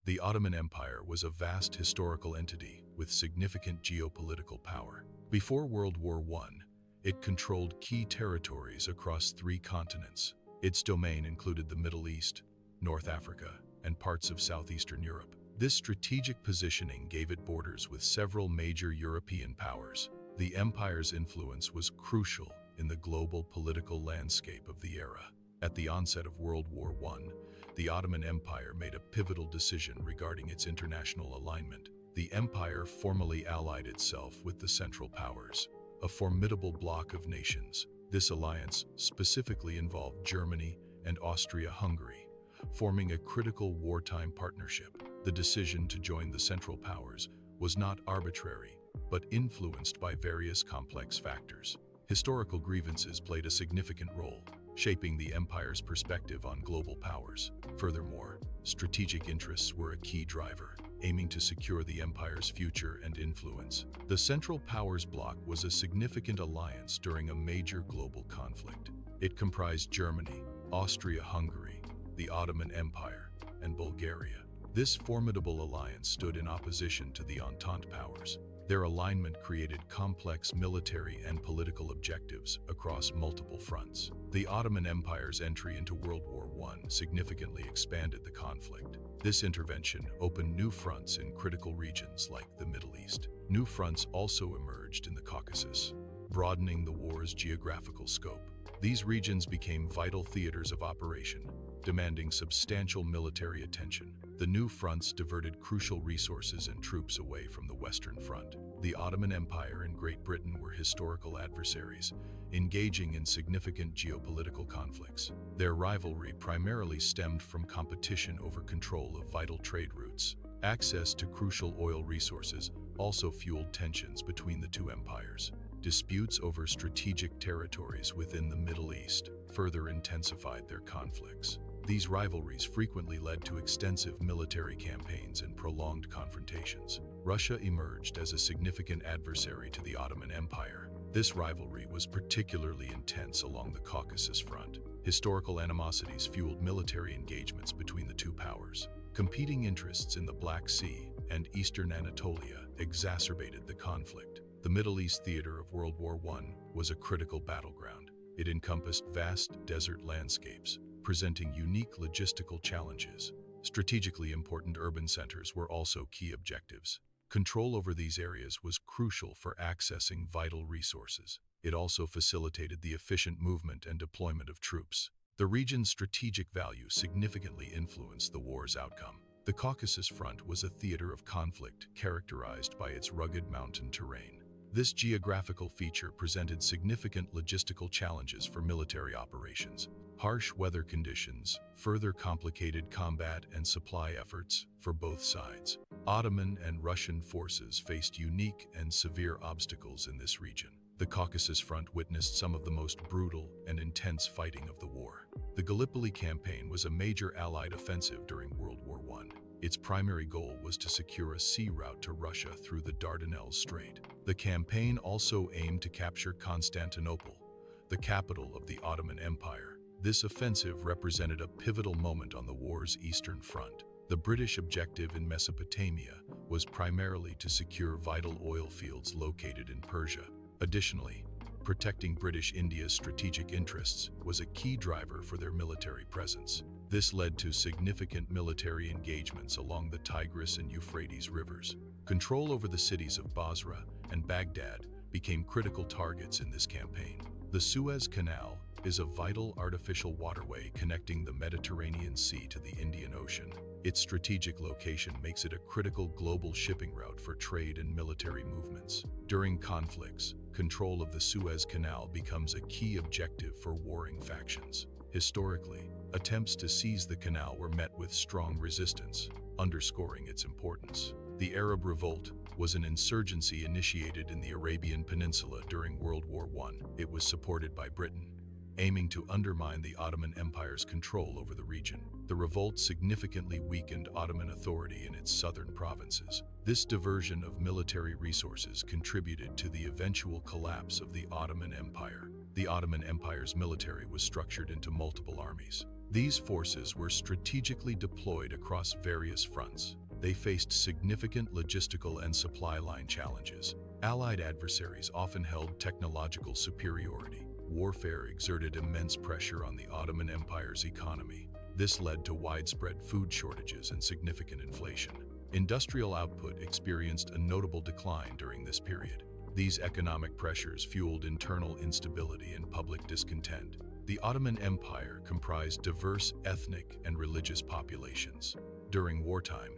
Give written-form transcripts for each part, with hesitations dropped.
The Ottoman Empire was a vast historical entity with significant geopolitical power. Before World War I, it controlled key territories across 3 continents. Its domain included the Middle East, North Africa, and parts of southeastern Europe. This strategic positioning gave it borders with several major European powers. The empire's influence was crucial in the global political landscape of the era. At the onset of World War I, the Ottoman Empire made a pivotal decision regarding its international alignment. The empire formally allied itself with the Central Powers, a formidable bloc of nations. This alliance specifically involved Germany and Austria-Hungary, forming a critical wartime partnership. The decision to join the Central Powers was not arbitrary, but influenced by various complex factors. Historical grievances played a significant role, shaping the empire's perspective on global powers. Furthermore, strategic interests were a key driver, aiming to secure the empire's future and influence. The Central Powers bloc was a significant alliance during a major global conflict. It comprised Germany, Austria-Hungary, the Ottoman Empire, and Bulgaria. This formidable alliance stood in opposition to the Entente powers. Their alignment created complex military and political objectives across multiple fronts. The Ottoman Empire's entry into World War I significantly expanded the conflict. This intervention opened new fronts in critical regions like the Middle East. New fronts also emerged in the Caucasus, broadening the war's geographical scope. These regions became vital theaters of operation, demanding substantial military attention. The new fronts diverted crucial resources and troops away from the Western Front. The Ottoman Empire and Great Britain were historical adversaries, engaging in significant geopolitical conflicts. Their rivalry primarily stemmed from competition over control of vital trade routes. Access to crucial oil resources also fueled tensions between the two empires. Disputes over strategic territories within the Middle East further intensified their conflicts. These rivalries frequently led to extensive military campaigns and prolonged confrontations. Russia emerged as a significant adversary to the Ottoman Empire. This rivalry was particularly intense along the Caucasus front. Historical animosities fueled military engagements between the two powers. Competing interests in the Black Sea and Eastern Anatolia exacerbated the conflict. The Middle East theater of World War I was a critical battleground. It encompassed vast desert landscapes, presenting unique logistical challenges. Strategically important urban centers were also key objectives. Control over these areas was crucial for accessing vital resources. It also facilitated the efficient movement and deployment of troops. The region's strategic value significantly influenced the war's outcome. The Caucasus Front was a theater of conflict characterized by its rugged mountain terrain. This geographical feature presented significant logistical challenges for military operations. Harsh weather conditions further complicated combat and supply efforts for both sides. Ottoman and Russian forces faced unique and severe obstacles in this region. The Caucasus Front witnessed some of the most brutal and intense fighting of the war. The Gallipoli campaign was a major Allied offensive during World War I. Its primary goal was to secure a sea route to Russia through the Dardanelles Strait. The campaign also aimed to capture Constantinople, the capital of the Ottoman Empire. This offensive represented a pivotal moment on the war's eastern front. The British objective in Mesopotamia was primarily to secure vital oil fields located in Persia. Additionally, protecting British India's strategic interests was a key driver for their military presence. This led to significant military engagements along the Tigris and Euphrates rivers. Control over the cities of Basra and Baghdad became critical targets in this campaign. The Suez Canal is a vital artificial waterway connecting the Mediterranean Sea to the Indian Ocean. Its strategic location makes it a critical global shipping route for trade and military movements. During conflicts, control of the Suez Canal becomes a key objective for warring factions. Historically, attempts to seize the canal were met with strong resistance, underscoring its importance. The Arab Revolt was an insurgency initiated in the Arabian Peninsula during World War I. It was supported by Britain, aiming to undermine the Ottoman Empire's control over the region. The revolt significantly weakened Ottoman authority in its southern provinces. This diversion of military resources contributed to the eventual collapse of the Ottoman Empire. The Ottoman Empire's military was structured into multiple armies, These forces were strategically deployed across various fronts. They faced significant logistical and supply line challenges. Allied adversaries often held technological superiority. Warfare exerted immense pressure on the Ottoman Empire's economy. This led to widespread food shortages and significant inflation. Industrial output experienced a notable decline during this period. These economic pressures fueled internal instability and public discontent. The Ottoman Empire comprised diverse ethnic and religious populations. During wartime,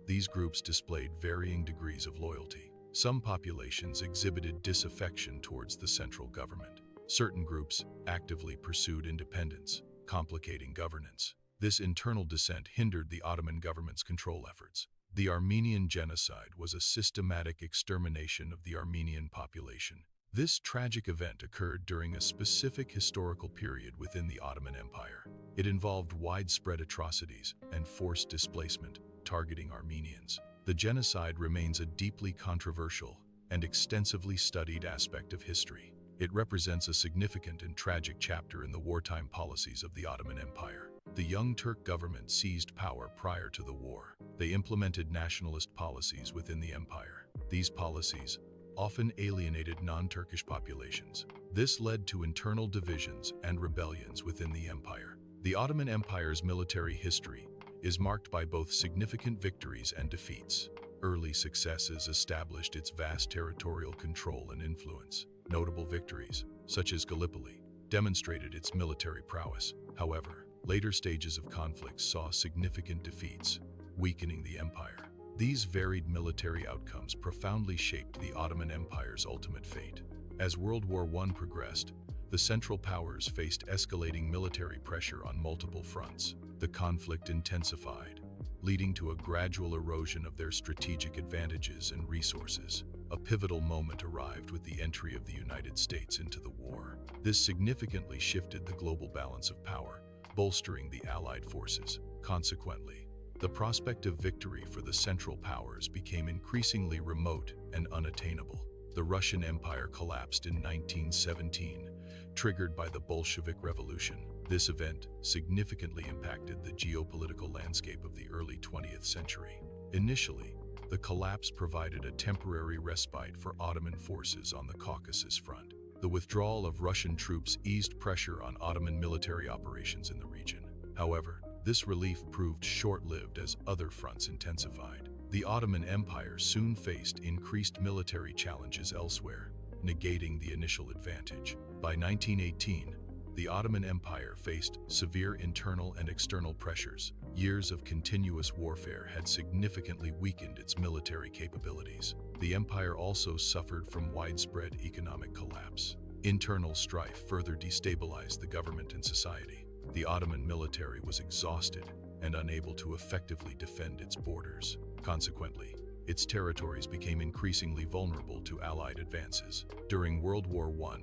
these groups displayed varying degrees of loyalty. Some populations exhibited disaffection towards the central government. Certain groups actively pursued independence, complicating governance. This internal dissent hindered the Ottoman government's control efforts. The Armenian genocide was a systematic extermination of the Armenian population. This tragic event occurred during a specific historical period within the Ottoman Empire. It involved widespread atrocities and forced displacement, targeting Armenians. The genocide remains a deeply controversial and extensively studied aspect of history. It represents a significant and tragic chapter in the wartime policies of the Ottoman Empire. The Young Turk government seized power prior to the war. They implemented nationalist policies within the empire. These policies often alienated non-Turkish populations. This led to internal divisions and rebellions within the empire. The Ottoman Empire's military history is marked by both significant victories and defeats. Early successes established its vast territorial control and influence. Notable victories, such as Gallipoli, demonstrated its military prowess. However, later stages of conflict saw significant defeats, weakening the empire. These varied military outcomes profoundly shaped the Ottoman Empire's ultimate fate. As World War I progressed, the Central Powers faced escalating military pressure on multiple fronts. The conflict intensified, leading to a gradual erosion of their strategic advantages and resources. A pivotal moment arrived with the entry of the United States into the war. This significantly shifted the global balance of power, bolstering the Allied forces. Consequently, the prospect of victory for the Central Powers became increasingly remote and unattainable. The Russian Empire collapsed in 1917, triggered by the Bolshevik Revolution. This event significantly impacted the geopolitical landscape of the early 20th century. Initially, the collapse provided a temporary respite for Ottoman forces on the Caucasus front. The withdrawal of Russian troops eased pressure on Ottoman military operations in the region. However, this relief proved short-lived as other fronts intensified. The Ottoman Empire soon faced increased military challenges elsewhere, negating the initial advantage. By 1918, the Ottoman Empire faced severe internal and external pressures. Years of continuous warfare had significantly weakened its military capabilities. The empire also suffered from widespread economic collapse. Internal strife further destabilized the government and society. The Ottoman military was exhausted and unable to effectively defend its borders. Consequently, its territories became increasingly vulnerable to Allied advances. During World War I,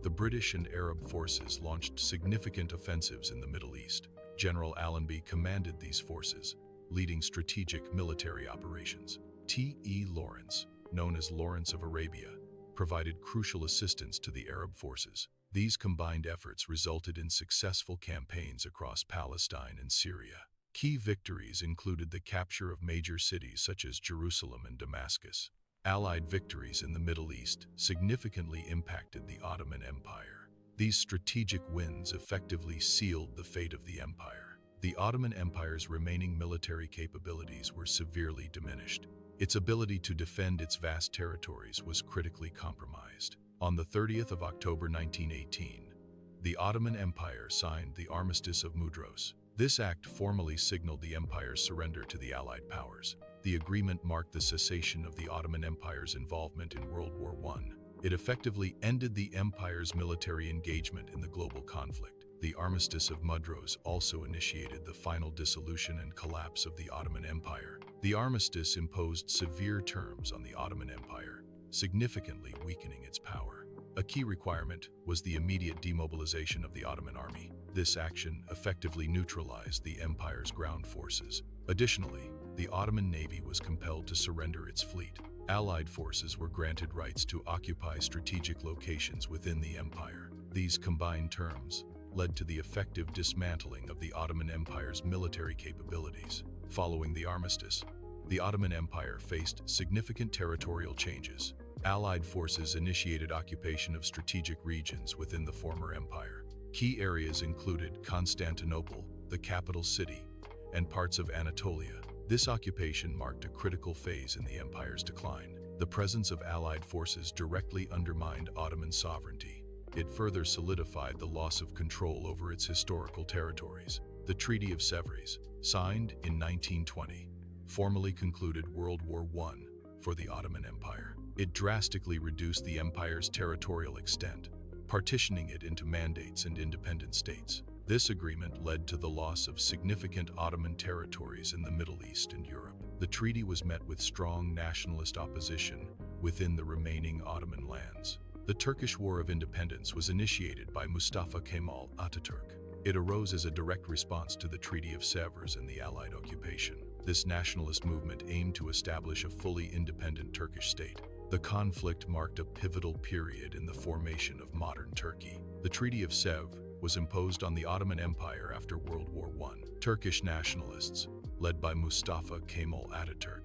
the British and Arab forces launched significant offensives in the Middle East. General Allenby commanded these forces, leading strategic military operations. T.E. Lawrence, known as Lawrence of Arabia, provided crucial assistance to the Arab forces. These combined efforts resulted in successful campaigns across Palestine and Syria. Key victories included the capture of major cities such as Jerusalem and Damascus. Allied victories in the Middle East significantly impacted the Ottoman Empire. These strategic wins effectively sealed the fate of the empire. The Ottoman Empire's remaining military capabilities were severely diminished. Its ability to defend its vast territories was critically compromised. On the 30th of October 1918, the Ottoman Empire signed the Armistice of Mudros. This act formally signaled the empire's surrender to the Allied powers. The agreement marked the cessation of the Ottoman Empire's involvement in World War I. It effectively ended the empire's military engagement in the global conflict. The Armistice of Mudros also initiated the final dissolution and collapse of the Ottoman Empire. The armistice imposed severe terms on the Ottoman Empire, significantly weakening its power. A key requirement was the immediate demobilization of the Ottoman army. This action effectively neutralized the empire's ground forces. Additionally, the Ottoman Navy was compelled to surrender its fleet. Allied forces were granted rights to occupy strategic locations within the empire. These combined terms led to the effective dismantling of the Ottoman Empire's military capabilities. Following the armistice, the Ottoman Empire faced significant territorial changes. Allied forces initiated occupation of strategic regions within the former empire. Key areas included Constantinople, the capital city, and parts of Anatolia. This occupation marked a critical phase in the empire's decline. The presence of Allied forces directly undermined Ottoman sovereignty. It further solidified the loss of control over its historical territories. The Treaty of Sèvres, signed in 1920, formally concluded World War I for the Ottoman Empire. It drastically reduced the empire's territorial extent, partitioning it into mandates and independent states. This agreement led to the loss of significant Ottoman territories in the Middle East and Europe. The treaty was met with strong nationalist opposition within the remaining Ottoman lands. The Turkish War of Independence was initiated by Mustafa Kemal Atatürk. It arose as a direct response to the Treaty of Sèvres and the Allied occupation. This nationalist movement aimed to establish a fully independent Turkish state. The conflict marked a pivotal period in the formation of modern Turkey. The Treaty of Sèvres was imposed on the Ottoman Empire after World War I. Turkish nationalists, led by Mustafa Kemal Atatürk,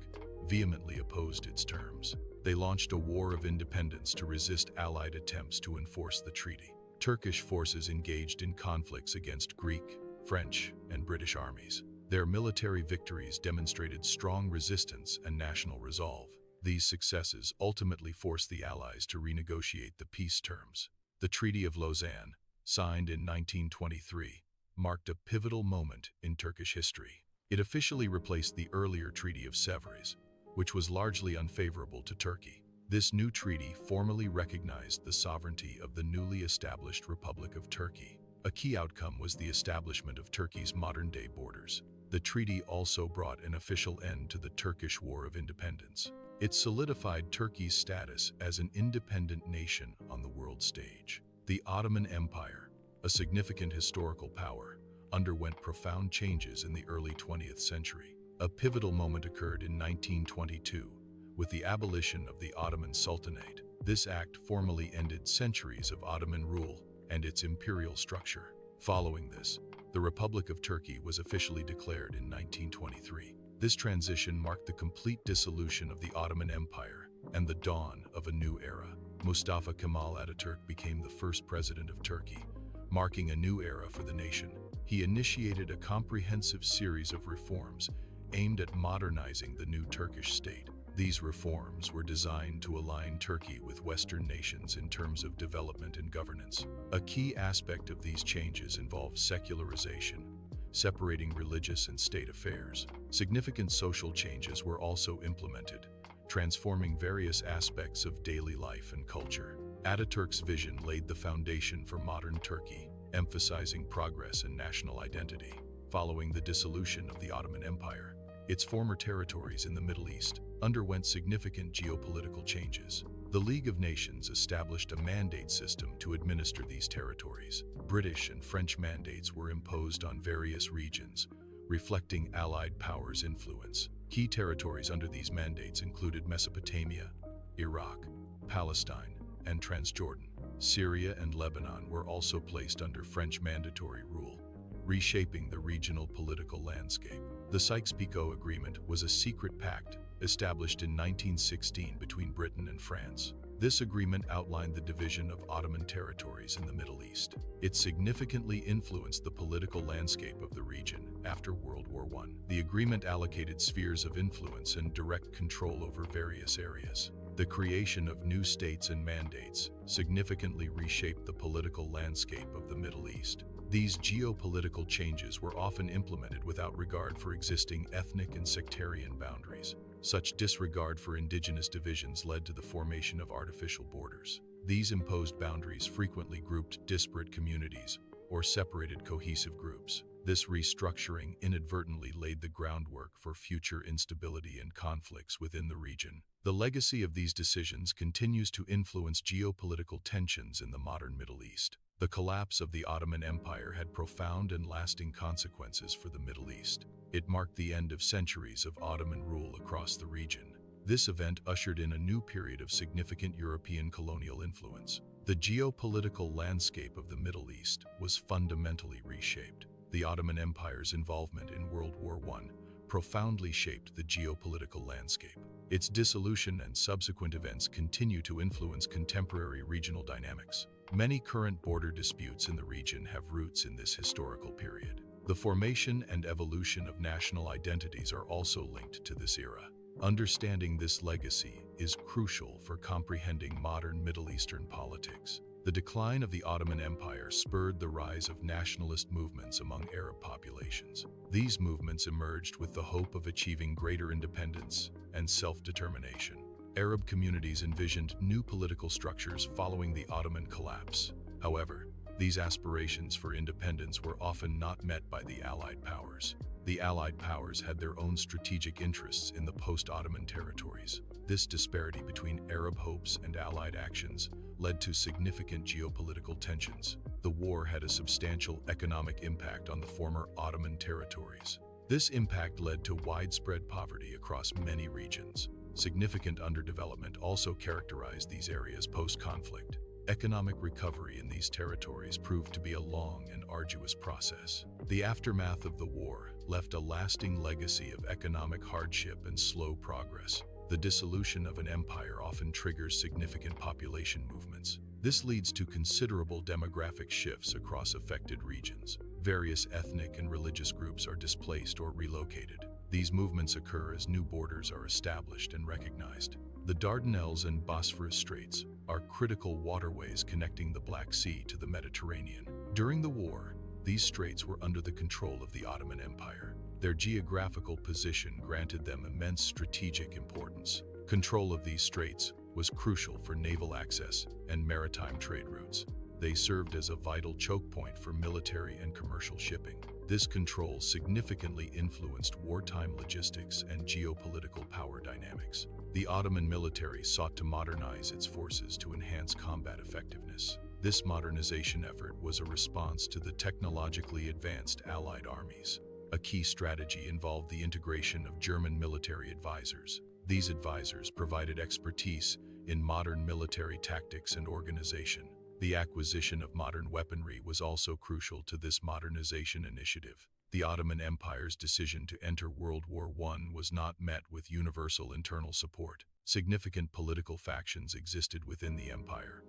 vehemently opposed its terms. They launched a war of independence to resist Allied attempts to enforce the treaty. Turkish forces engaged in conflicts against Greek, French, and British armies. Their military victories demonstrated strong resistance and national resolve. These successes ultimately forced the Allies to renegotiate the peace terms. The Treaty of Lausanne, signed in 1923, marked a pivotal moment in Turkish history. It officially replaced the earlier Treaty of Sèvres, which was largely unfavorable to Turkey. This new treaty formally recognized the sovereignty of the newly established Republic of Turkey. A key outcome was the establishment of Turkey's modern-day borders. The treaty also brought an official end to the Turkish War of Independence. It solidified Turkey's status as an independent nation on the world stage. The Ottoman Empire, a significant historical power, underwent profound changes in the early 20th century. A pivotal moment occurred in 1922 with the abolition of the Ottoman Sultanate. This act formally ended centuries of Ottoman rule and its imperial structure. Following this, the Republic of Turkey was officially declared in 1923. This transition marked the complete dissolution of the Ottoman Empire and the dawn of a new era. Mustafa Kemal Atatürk became the first president of Turkey, marking a new era for the nation. He initiated a comprehensive series of reforms aimed at modernizing the new Turkish state. These reforms were designed to align Turkey with Western nations in terms of development and governance. A key aspect of these changes involved secularization, separating religious and state affairs. Significant social changes were also implemented, transforming various aspects of daily life and culture. Atatürk's vision laid the foundation for modern Turkey, emphasizing progress and national identity. Following the dissolution of the Ottoman Empire, its former territories in the Middle East underwent significant geopolitical changes. The League of Nations established a mandate system to administer these territories. British and French mandates were imposed on various regions, reflecting Allied powers' influence. Key territories under these mandates included Mesopotamia, Iraq, Palestine, and Transjordan. Syria and Lebanon were also placed under French mandatory rule, reshaping the regional political landscape. The Sykes-Picot Agreement was a secret pact established in 1916 between Britain and France. This agreement outlined the division of Ottoman territories in the Middle East. It significantly influenced the political landscape of the region after World War I. The agreement allocated spheres of influence and direct control over various areas. The creation of new states and mandates significantly reshaped the political landscape of the Middle East. These geopolitical changes were often implemented without regard for existing ethnic and sectarian boundaries. Such disregard for indigenous divisions led to the formation of artificial borders. These imposed boundaries frequently grouped disparate communities or separated cohesive groups. This restructuring inadvertently laid the groundwork for future instability and conflicts within the region. The legacy of these decisions continues to influence geopolitical tensions in the modern Middle East. The collapse of the Ottoman Empire had profound and lasting consequences for the Middle East. It marked the end of centuries of Ottoman rule across the region. This event ushered in a new period of significant European colonial influence. The geopolitical landscape of the Middle East was fundamentally reshaped. The Ottoman Empire's involvement in World War I profoundly shaped the geopolitical landscape. Its dissolution and subsequent events continue to influence contemporary regional dynamics. Many current border disputes in the region have roots in this historical period. The formation and evolution of national identities are also linked to this era. Understanding this legacy is crucial for comprehending modern Middle Eastern politics. The decline of the Ottoman Empire spurred the rise of nationalist movements among Arab populations. These movements emerged with the hope of achieving greater independence and self-determination. Arab communities envisioned new political structures following the Ottoman collapse. However, these aspirations for independence were often not met by the Allied powers. The Allied powers had their own strategic interests in the post-Ottoman territories. This disparity between Arab hopes and Allied actions led to significant geopolitical tensions. The war had a substantial economic impact on the former Ottoman territories. This impact led to widespread poverty across many regions. Significant underdevelopment also characterized these areas post-conflict. Economic recovery in these territories proved to be a long and arduous process. The aftermath of the war left a lasting legacy of economic hardship and slow progress. The dissolution of an empire often triggers significant population movements. This leads to considerable demographic shifts across affected regions. Various ethnic and religious groups are displaced or relocated. These movements occur as new borders are established and recognized. The Dardanelles and Bosphorus Straits are critical waterways connecting the Black Sea to the Mediterranean. During the war, these straits were under the control of the Ottoman Empire. Their geographical position granted them immense strategic importance. Control of these straits was crucial for naval access and maritime trade routes. They served as a vital choke point for military and commercial shipping. This control significantly influenced wartime logistics and geopolitical power dynamics. The Ottoman military sought to modernize its forces to enhance combat effectiveness. This modernization effort was a response to the technologically advanced Allied armies. A key strategy involved the integration of German military advisors. These advisors provided expertise in modern military tactics and organization. The acquisition of modern weaponry was also crucial to this modernization initiative. The Ottoman Empire's decision to enter World War I was not met with universal internal support. Significant political factions existed within the empire,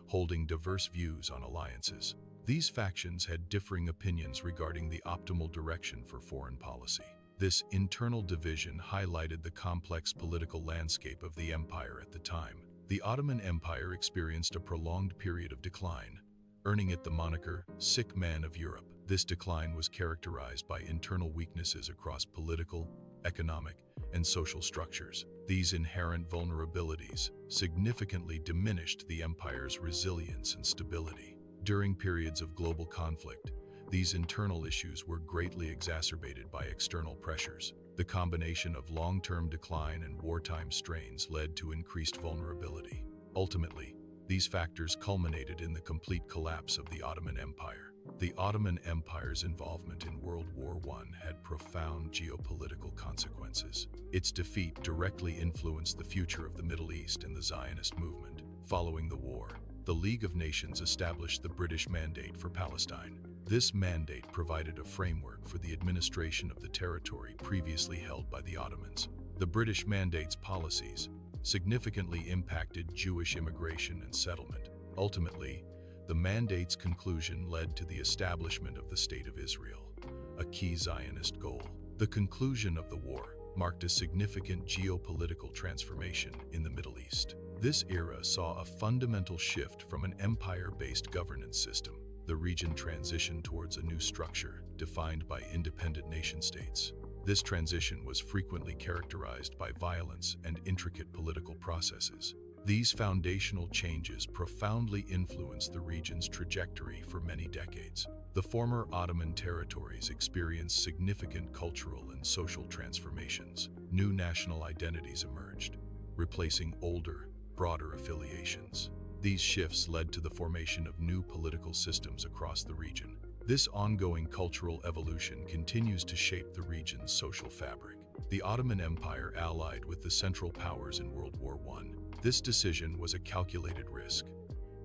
holding diverse views on alliances. These factions had differing opinions regarding the optimal direction for foreign policy. This internal division highlighted the complex political landscape of the empire at the time. The Ottoman Empire experienced a prolonged period of decline, earning it the moniker "Sick Man of Europe." This decline was characterized by internal weaknesses across political, economic, and social structures. These inherent vulnerabilities significantly diminished the empire's resilience and stability. During periods of global conflict, these internal issues were greatly exacerbated by external pressures. The combination of long-term decline and wartime strains led to increased vulnerability. Ultimately, these factors culminated in the complete collapse of the Ottoman Empire. The Ottoman Empire's involvement in World War I had profound geopolitical consequences. Its defeat directly influenced the future of the Middle East and the Zionist movement. Following the war, the League of Nations established the British Mandate for Palestine. This mandate provided a framework for the administration of the territory previously held by the Ottomans. The British Mandate's policies significantly impacted Jewish immigration and settlement. Ultimately, the mandate's conclusion led to the establishment of the State of Israel, a key Zionist goal. The conclusion of the war marked a significant geopolitical transformation in the Middle East. This era saw a fundamental shift from an empire-based governance system. The region transitioned towards a new structure defined by independent nation-states. This transition was frequently characterized by violence and intricate political processes. These foundational changes profoundly influenced the region's trajectory for many decades. The former Ottoman territories experienced significant cultural and social transformations. New national identities emerged, replacing older, broader affiliations. These shifts led to the formation of new political systems across the region. This ongoing cultural evolution continues to shape the region's social fabric. The Ottoman Empire allied with the Central Powers in World War I. This decision was a calculated risk.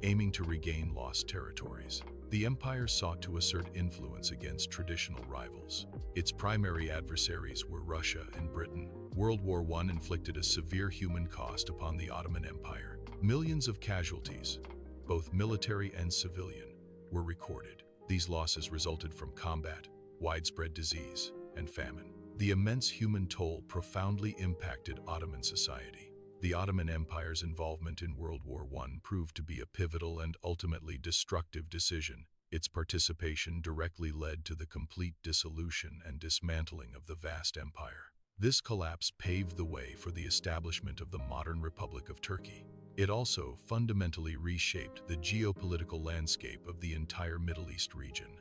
aiming to regain lost territories. The empire sought to assert influence against traditional rivals. Its primary adversaries were Russia and Britain. World War I inflicted a severe human cost upon the Ottoman Empire. Millions of casualties, both military and civilian, were recorded. These losses resulted from combat, widespread disease, and famine. The immense human toll profoundly impacted Ottoman society. The Ottoman Empire's involvement in World War I proved to be a pivotal and ultimately destructive decision. Its participation directly led to the complete dissolution and dismantling of the vast empire. This collapse paved the way for the establishment of the modern Republic of Turkey. It also fundamentally reshaped the geopolitical landscape of the entire Middle East region.